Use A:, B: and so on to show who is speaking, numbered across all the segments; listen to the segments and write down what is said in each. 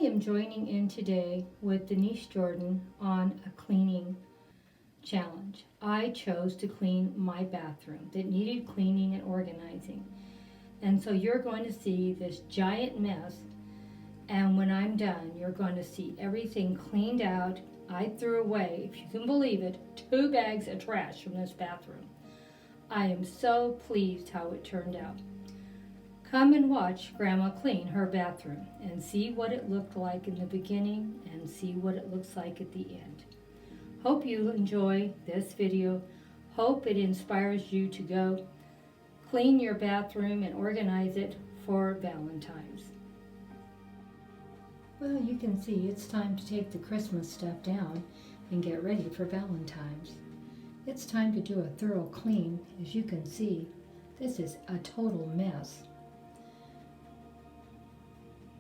A: am joining in today with Denise Jordan on a cleaning challenge. I chose to clean my bathroom that needed cleaning and organizing. And so you're going to see this giant mess, and when I'm done, you're going to see everything cleaned out. I threw away, if you can believe it, 2 bags of trash from this bathroom. I am so pleased how it turned out. Come and watch Grandma clean her bathroom and see what it looked like in the beginning and see what it looks like at the end. Hope you enjoy this video. Hope it inspires you to go clean your bathroom and organize it for Valentine's. Well, you can see it's time to take the Christmas stuff down and get ready for Valentine's. It's time to do a thorough clean. As you can see, this is a total mess.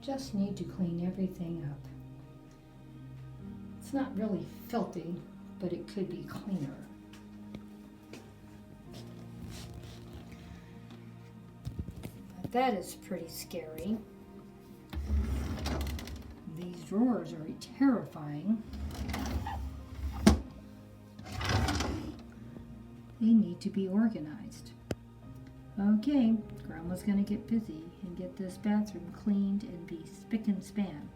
A: Just need to clean everything up. It's not really filthy, but it could be cleaner. But that is pretty scary. These drawers are terrifying. They need to be organized. Okay, Grandma's gonna get busy and get this bathroom cleaned and be spick and span.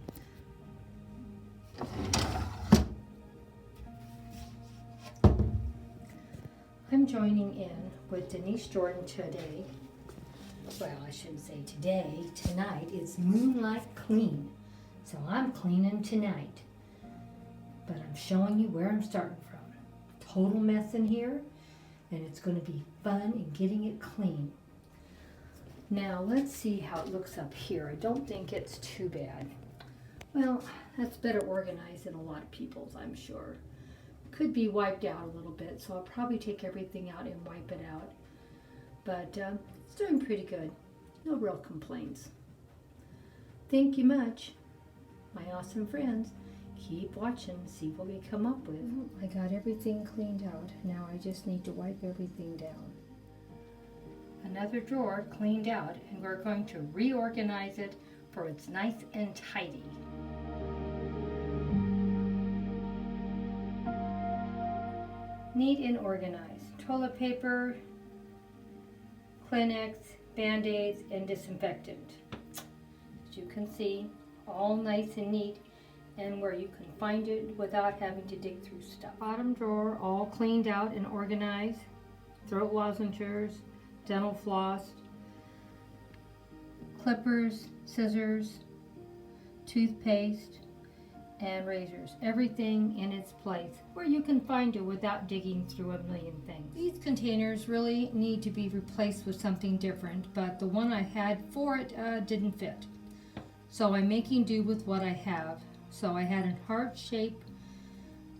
A: I'm joining in with Denise Jordan today. Well, I shouldn't say today. Tonight is Moonlight Clean. So I'm cleaning tonight. But I'm showing you where I'm starting from. Total mess in here. And it's going to be fun in getting it clean. Now let's see how it looks up here. I don't think it's too bad. Well, that's better organized than a lot of people's, I'm sure. Could be wiped out a little bit, so I'll probably take everything out and wipe it out. But it's doing pretty good. No real complaints. Thank you much, my awesome friends. Keep watching, see what we come up with. I got everything cleaned out. Now I just need to wipe everything down. Another drawer cleaned out, and we're going to reorganize it for it's nice and tidy. Neat and organized. Toilet paper, Kleenex, Band-Aids, and disinfectant. As you can see, all nice and neat, and where you can find it without having to dig through stuff. Bottom drawer all cleaned out and organized. Throat lozenges, dental floss, clippers, scissors, toothpaste, and razors. Everything in its place where you can find it without digging through a million things. These containers really need to be replaced with something different, but the one I had for it didn't fit. So I'm making do with what I have. So I had a heart-shaped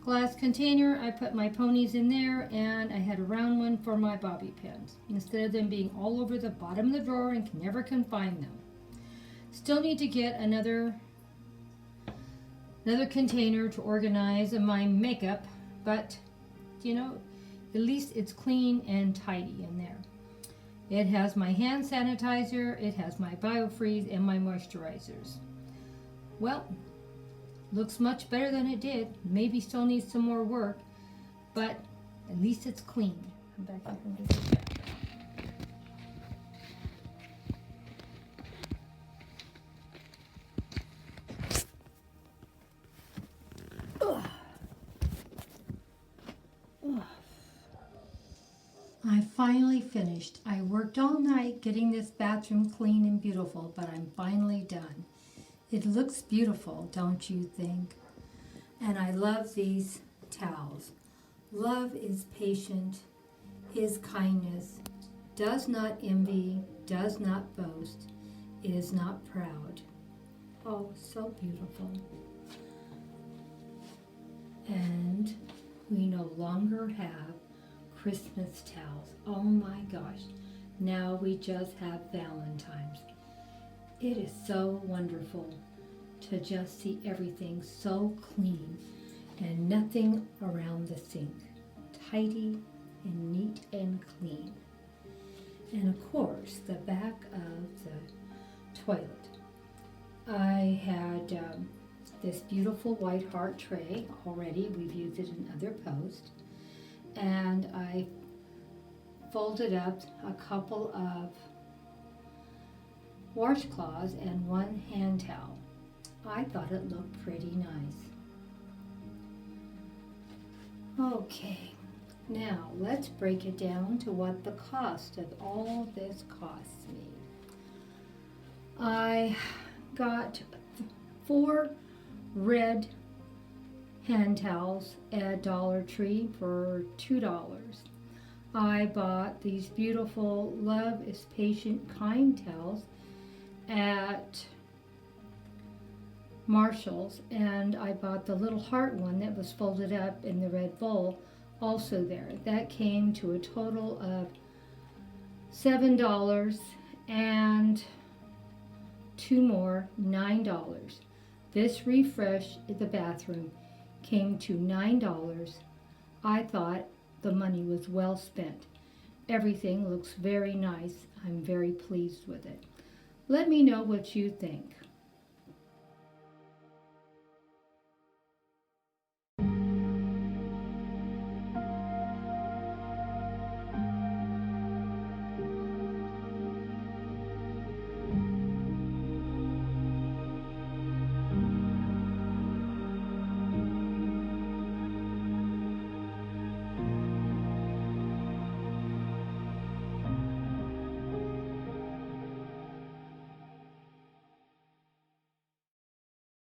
A: glass container. I put my ponies in there, and I had a round one for my bobby pins, instead of them being all over the bottom of the drawer and never can find them. Still need to get another container to organize my makeup, but you know, at least it's clean and tidy in there. It has my hand sanitizer, it has my biofreeze, and my moisturizers. Well, looks much better than it did. Maybe still needs some more work, but at least it's clean. Come back here and do this back. I finally finished. I worked all night getting this bathroom clean and beautiful, but I'm finally done. It looks beautiful, don't you think? And I love these towels. Love is patient, is kindness, does not envy, does not boast, is not proud. Oh, so beautiful. And we no longer have Christmas towels. Oh my gosh. Now we just have Valentine's. It is so wonderful to just see everything so clean and nothing around the sink. Tidy and neat and clean. And of course, the back of the toilet. I I had this beautiful white heart tray already. We've used it in other posts. And I folded up a couple of washcloths and one hand towel. I thought it looked pretty nice. Okay, now let's break it down to what the cost of all this costs me. I got 4 red hand towels at Dollar Tree for $2. I bought these beautiful Love is Patient Kind towels at Marshall's, and I bought the little heart one that was folded up in the red bowl also there. That came to a total of $7, and 2 more, $9. This refresh in the bathroom came to $9. I thought the money was well spent. Everything looks very nice. I'm very pleased with it. Let me know what you think.